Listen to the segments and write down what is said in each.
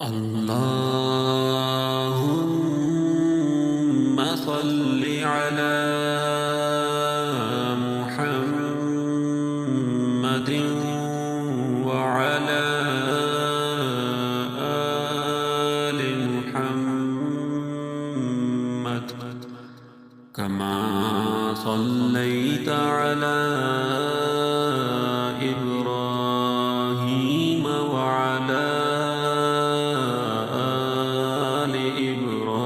اللهم صل على محمد وعلى آل محمد كما صليت على إبراهيم وعلى آل إبراهيم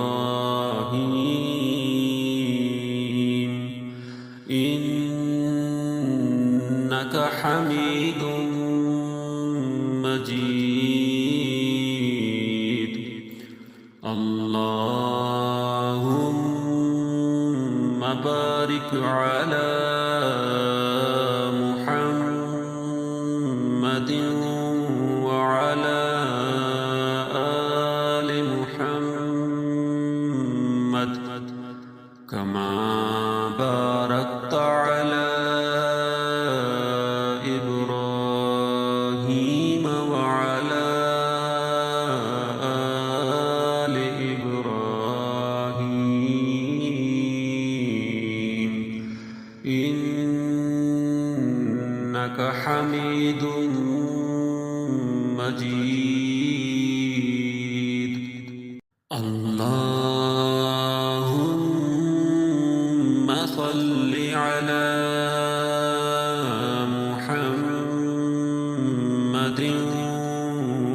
إنك حميد مجيد. اللهم بارك على محمد وعلى آل محمد كما باركت على إبراهيم وعلى آل إبراهيم إنك حميد مجيد. اللهم صل على محمد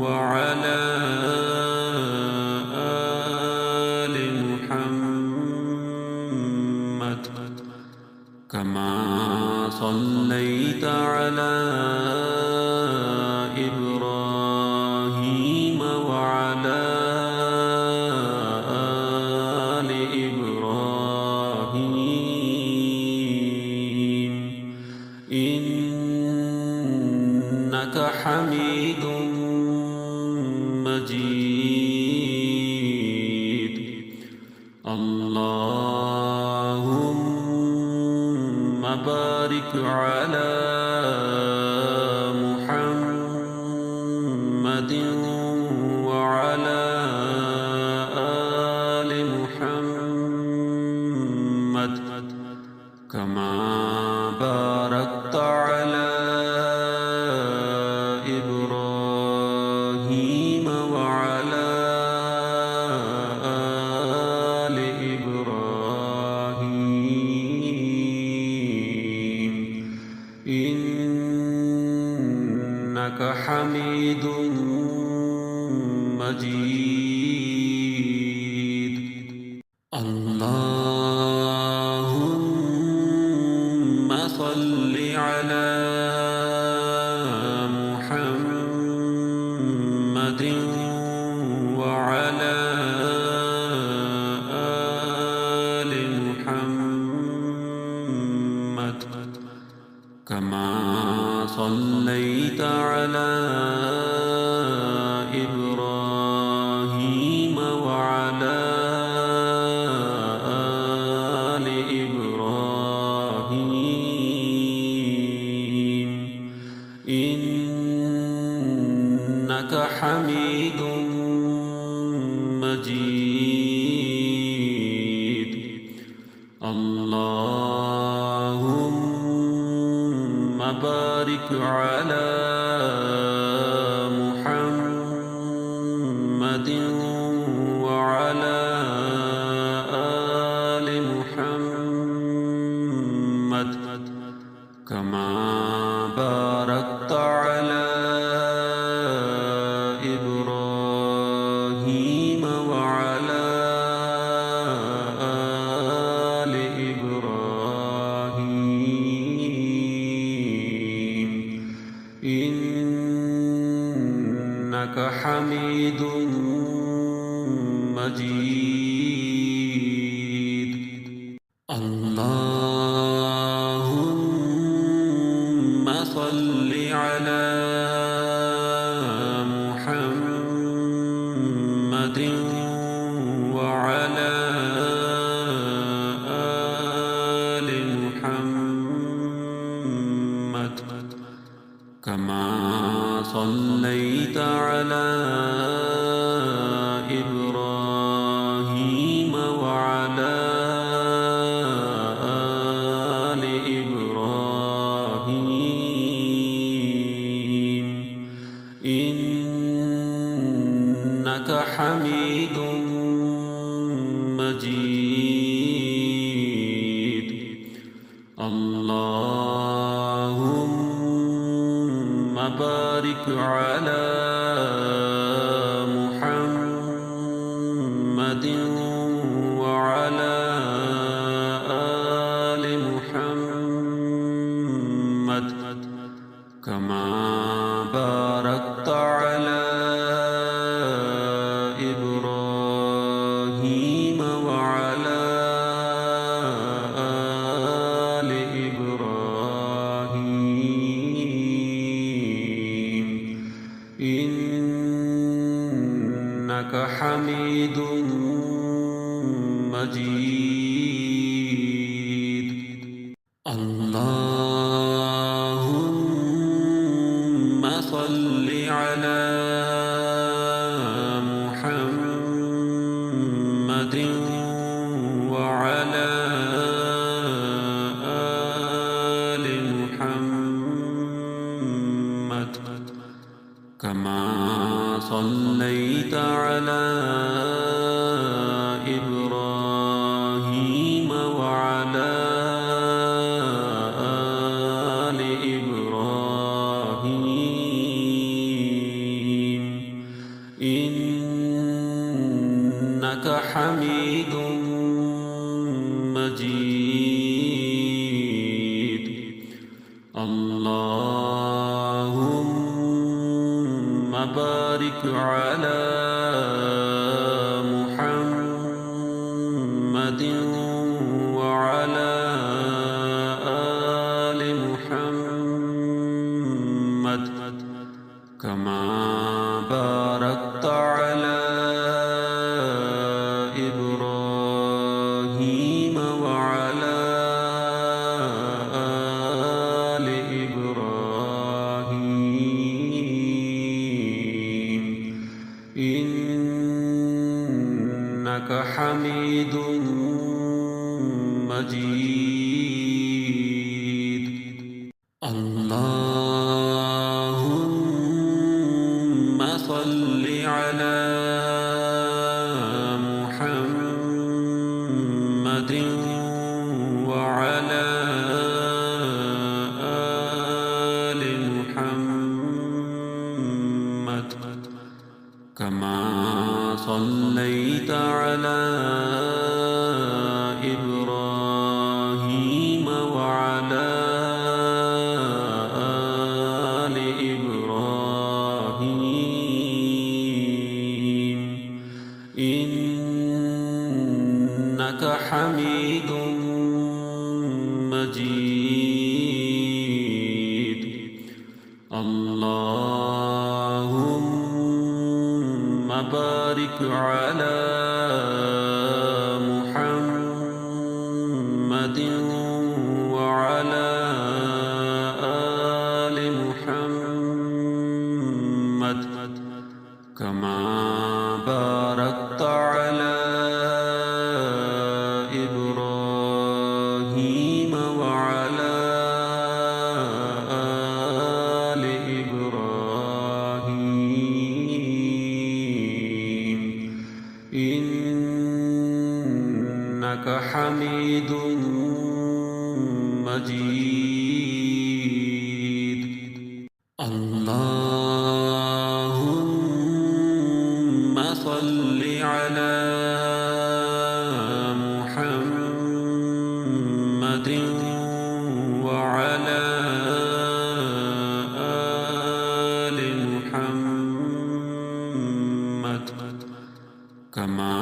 وعلى آل محمد كما صليت على إبراهيم وعلى آل إبراهيم إنك حميد مجيد. اللهم بارك على محمد وعلى آل محمد كما باركت على إبراهيم وعلى آل إبراهيم إنك حميد مجيد. اللهم صل على محمد وعلى آل محمد كما صليت على إبراهيم وعلى آل إبراهيم إنك حميد مجيد. اللهم بارك على محمد وعلى آل محمد كما باركت على إبراهيم وعلى آل إبراهيم إنك حميد مجيد. اللهم صل على محمد وعلى آل محمد كما صليت على حميد مجيد اللهم بارك على محمد وعلى آل محمد كما باركت على إبراهيم وعلى آل إبراهيم إنك حميد مجيد اللهم صل على محمد وعلى آل محمد كما صليت على إبراهيم وعلى آل إبراهيم إنك حميد مجيد اللهم بارك على محمد وعلى آل محمد كما باركت على إبراهيم وعلى آل إبراهيم إنك حميد مجيد اللهم صل على محمد وعلى آل محمد كما صليت على إبراهيم وعلى آل إبراهيم إنك حميد مجيد اللهم بارك على محمد وعلى آل محمد كما باركت على إبراهيم وعلى آل إبراهيم إنك حميد مجيد اللهم صل على محمد وعلى آل محمد كما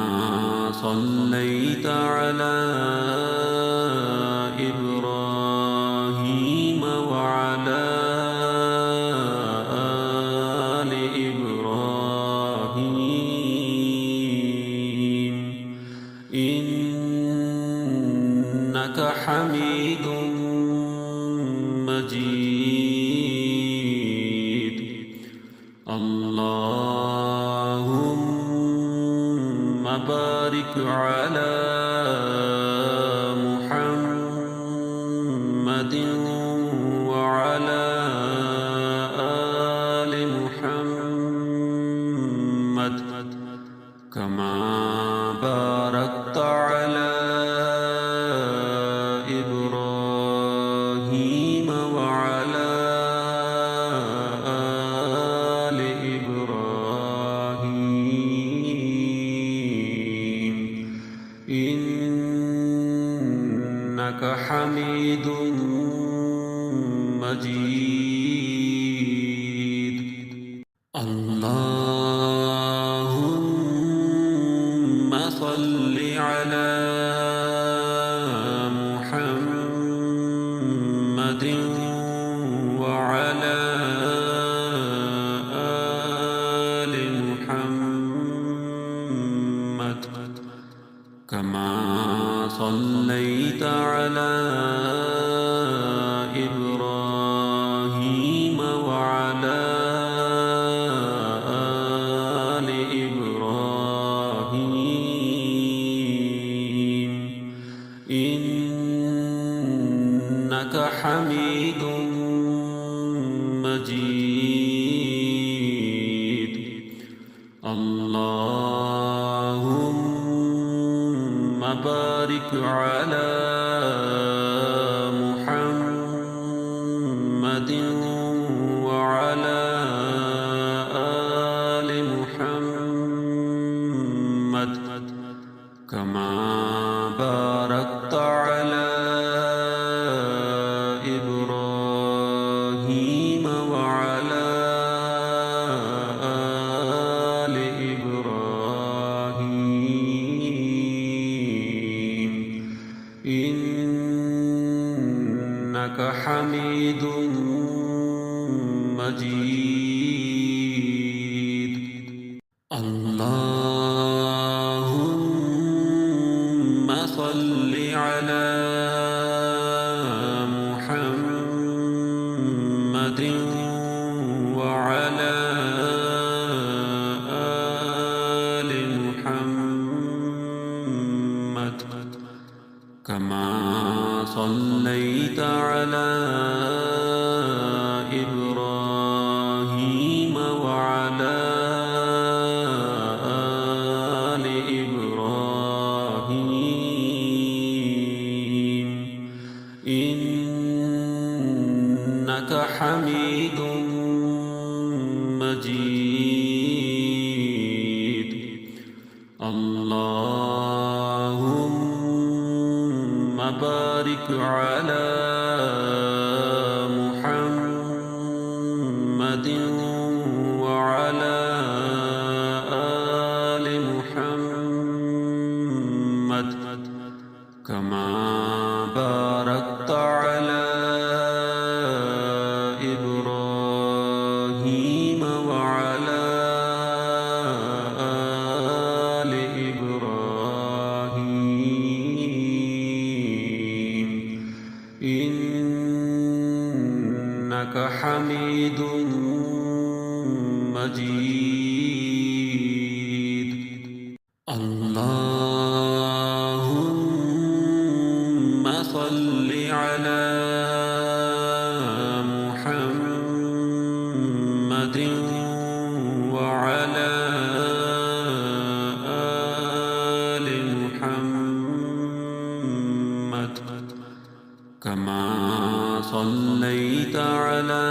صليت على إبراهيم وعلى آل إبراهيم إنك حميد مجيد اللهم بارك على محمد وعلى آل محمد كما باركت على إبراهيم وعلى آل إبراهيم إنك حميد مجيد. اللهم صل على محمد وعلى آل محمد كما صليت على إبراهيم وعلى آل إبراهيم إنك حميد مجيد. اللهم بارك على محمد وعلى آل محمد كما باركت على إبراهيم وعلى آل إبراهيم إنك حميد مجيد. اللهم صل على محمد وعلى آل محمد كما صليت على إبراهيم وعلى آل إبراهيم إنك حميد مجيد. اللهم بارك على محمد وعلى آل محمد كما باركت على إبراهيم وعلى آل إبراهيم إنك حميد مجيد. اللهم صل على محمد وعلى آل محمد كما صليت على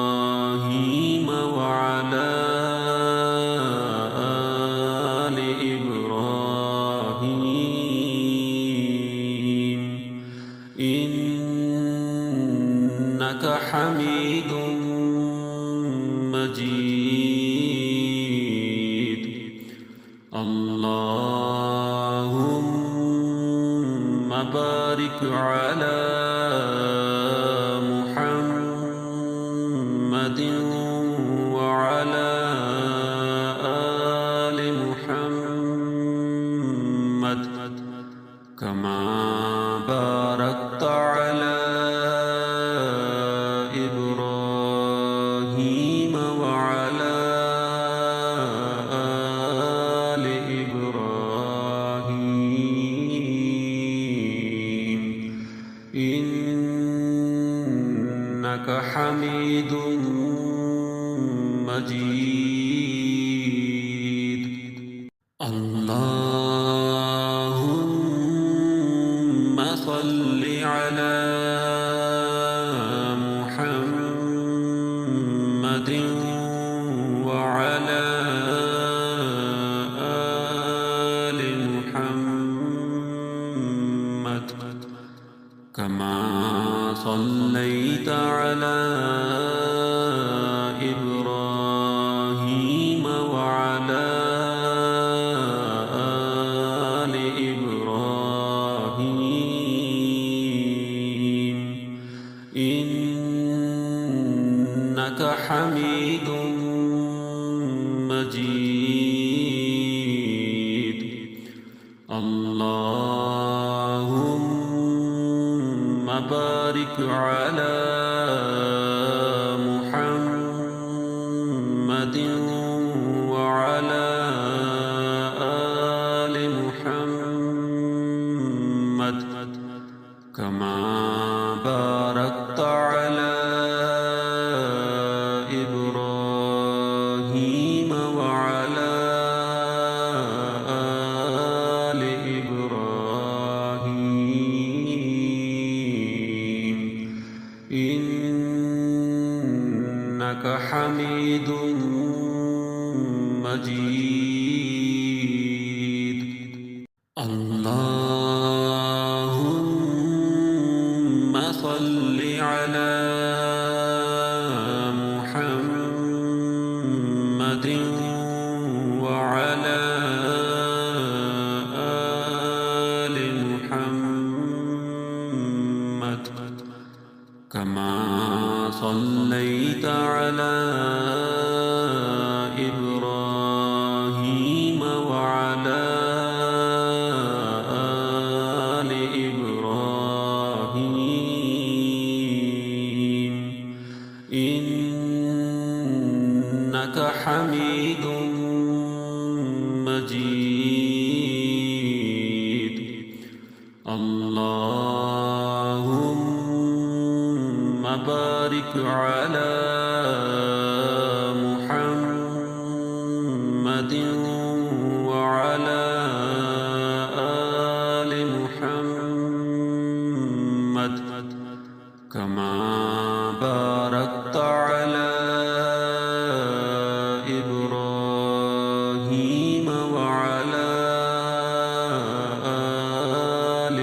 إبراهيم وعلى آل إبراهيم إنك حميد مجيد. اللهم بارك على محمد وعلى آل محمد كما باركت على إبراهيم وعلى آل إبراهيم إنك حميد مجيد. اللهم صل على محمد وعلى آل محمد كما صليت على إبراهيم وعلى آل إبراهيم إنك حميد مجيد. اللهم بارك على محمد وعلى آل محمد كما باركت على إبراهيم وعلى آل إبراهيم إنك حميد مجيد. اللهم صل على محمد وعلى آل محمد كما صليت على إبراهيم وعلى آل إبراهيم إنك حميد مجيد. اللهم بارك على محمد وعلى آل محمد كما باركت على إبراهيم وعلى آل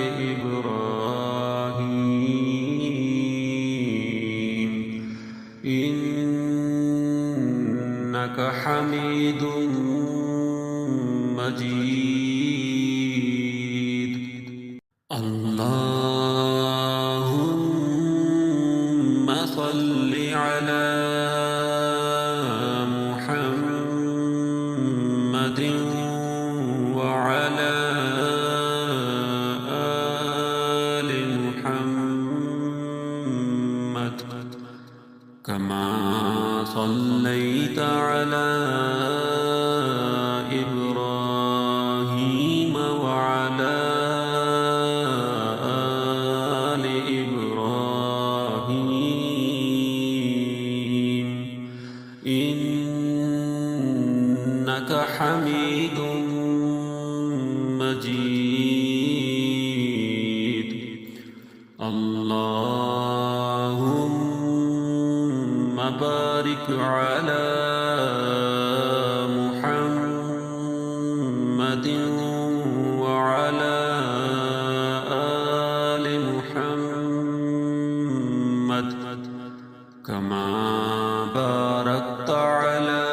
إبراهيم إنك حميد مجيد. اللهم صل على محمد وعلى آل محمد كما صليت على إبراهيم وعلى آل إبراهيم إنك حميد مجيد. اللهم بارك على محمد وعلى آل محمد كما باركت على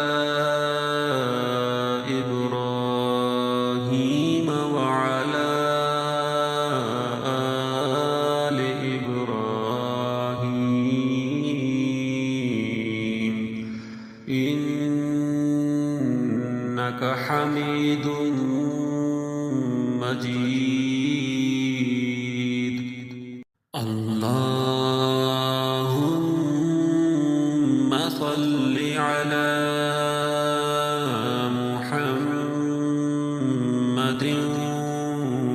إبراهيم وعلى آل إبراهيم إنك حميد مجيد. اللهم صل على محمد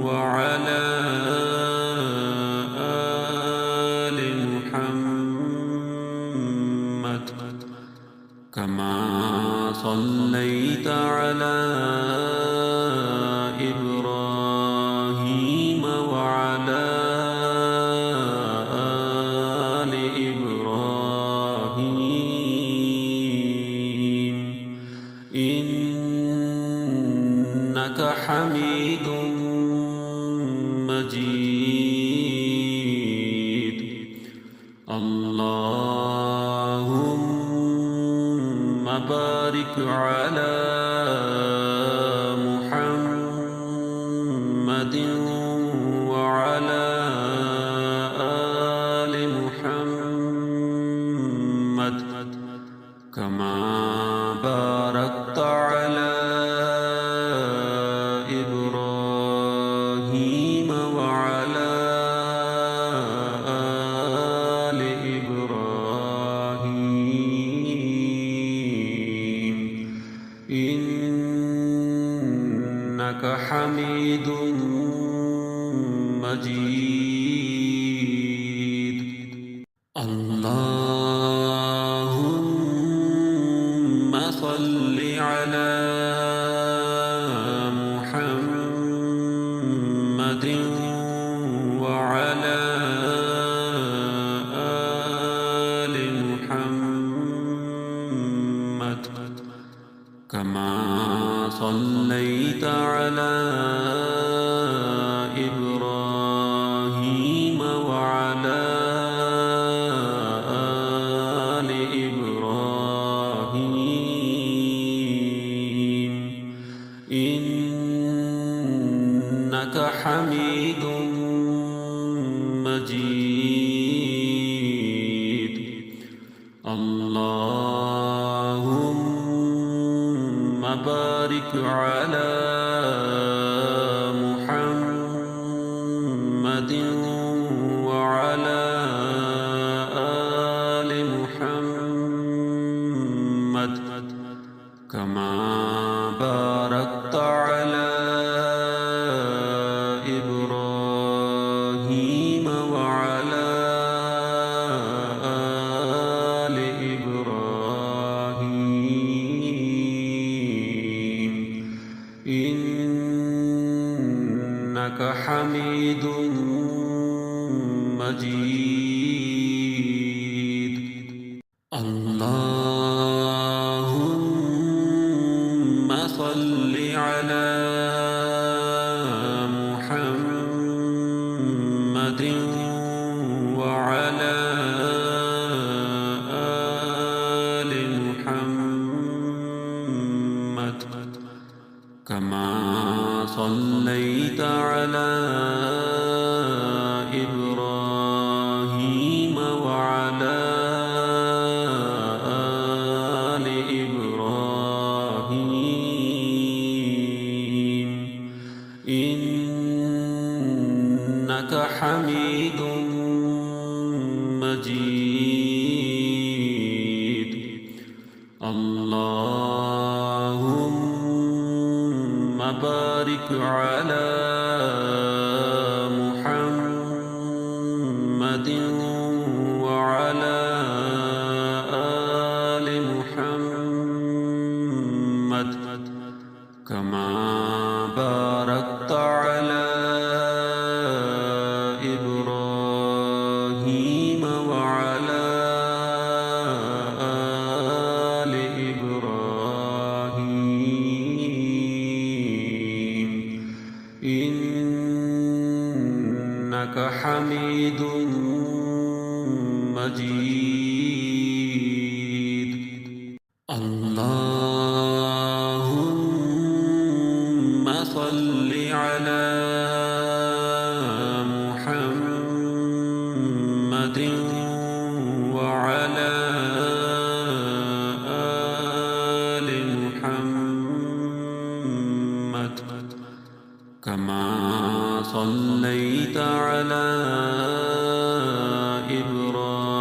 وعلى آل محمد كما صليت على إبراهيم وعلى آل إبراهيم إنك حميد مجيد. اللهم بارك على محمد وعلى آل محمد كما باركت على إبراهيم وعلى آل إبراهيم إنك حميد مجيد. اللهم صل على محمد وعلى آل محمد كما صليت على إبراهيم وعلى آل إبراهيم إنك حميد مجيد. اللهم بارك على محمد وعلى آل محمد كما باركت على إبراهيم وعلى آل إبراهيم إنك حميد مجيد. اللهم صل على محمد وعلى آل محمد كما صليت على إبراهيم وعلى آل إبراهيم إنك حميد مجيد. اللهم بارك على محمد وعلى آل محمد كما باركت على إبراهيم وعلى آل إبراهيم إنك حميد مجيد. اللهم صل على محمد وعلى آل محمد كما صليت على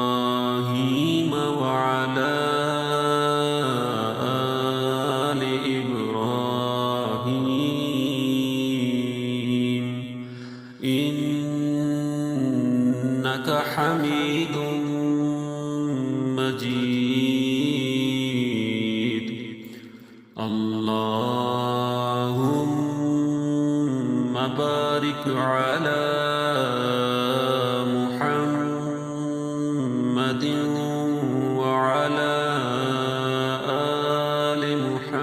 إبراهيم وعلى آل إبراهيم إنك حميد مجيد. اللهم بارك على محمد وعلى آل محمد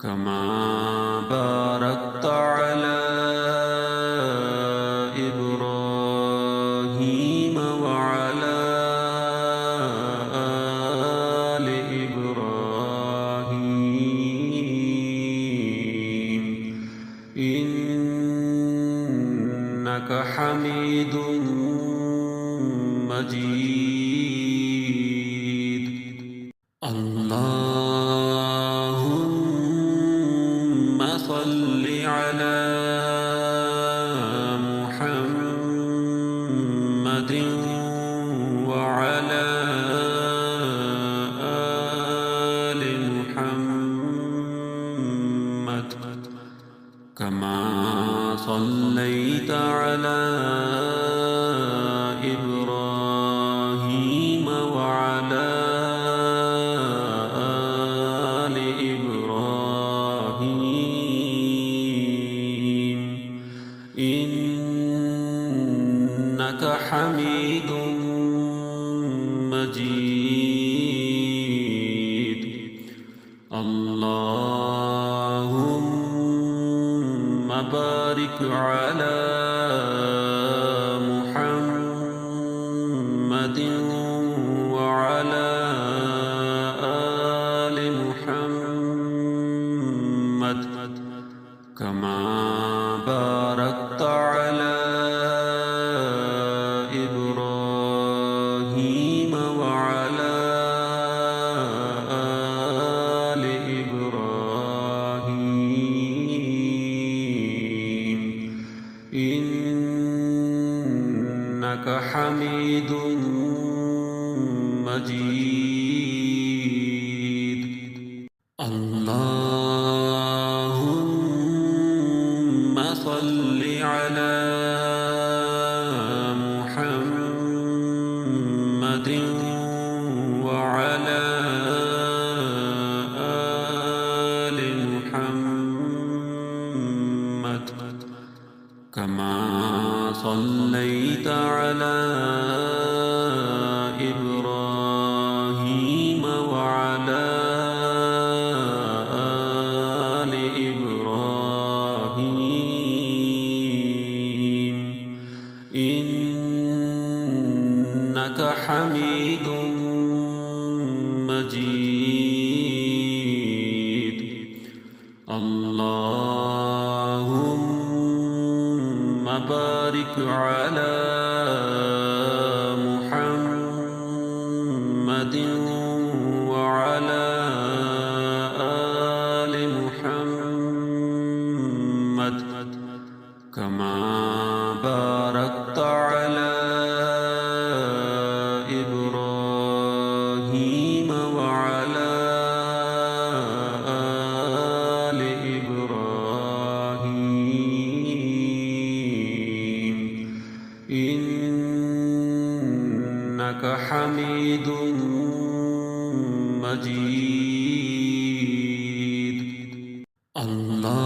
كما باركت على إبراهيم وعلى آل إبراهيم إنك حميد مجيد. اللهم صل على محمد وعلى آل محمد كما صليت على إبراهيم وعلى آل إبراهيم إنك حميد مجيد. اللهم بارك على محمد وعلى آل محمد كما باركت على إبراهيم وعلى آل إبراهيم إنك حميد مجيد. اللهم صل على محمد وعلى آل محمد كما صليت على إبراهيم وعلى آل إبراهيم إنك حميد مجيد. اللهم بارك على محمد وعلى آل محمد كما باركت على إبراهيم وعلى آل إبراهيم إنك حميد مجيد. اللهم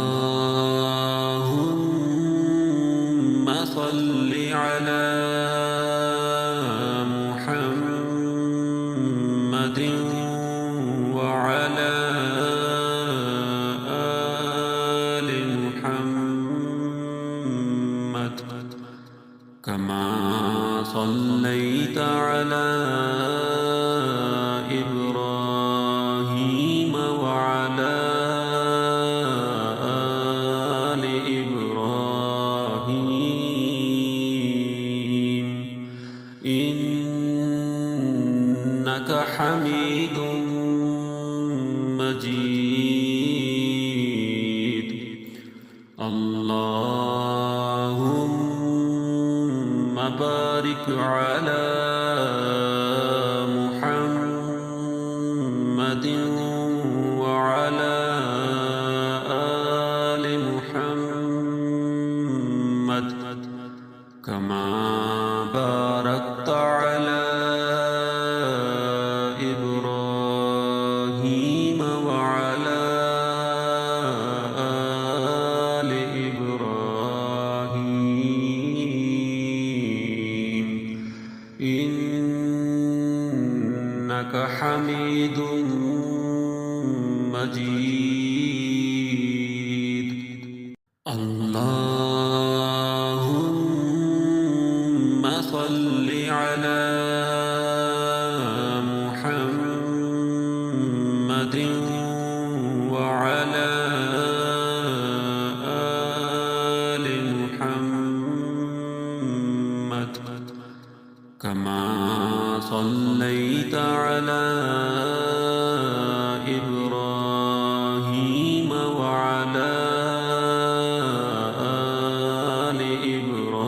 صل على محمد وعلى آل محمد كما صليت على إبراهيم وعلى آل إبراهيم إنك حميد مجيد. اللهم بارك على محمد وعلى آل محمد كما باركت على إبراهيم حميد مجيد. اللهم صل على محمد وعلى آل محمد كما صليت على إبراهيم وعلى آل إبراهيم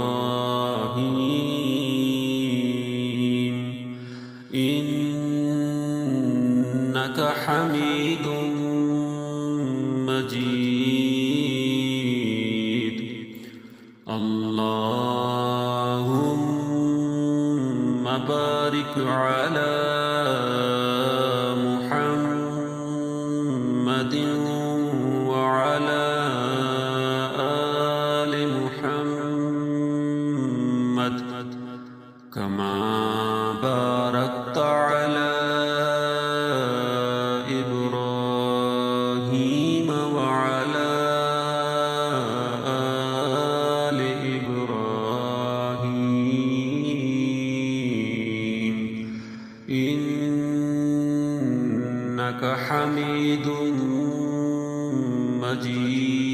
إنك حميد مجيد. اللهم بارك على محمد وعلى آل محمد كما باركت على إبراهيم وعلى آل إبراهيم إنك حميد مجيد.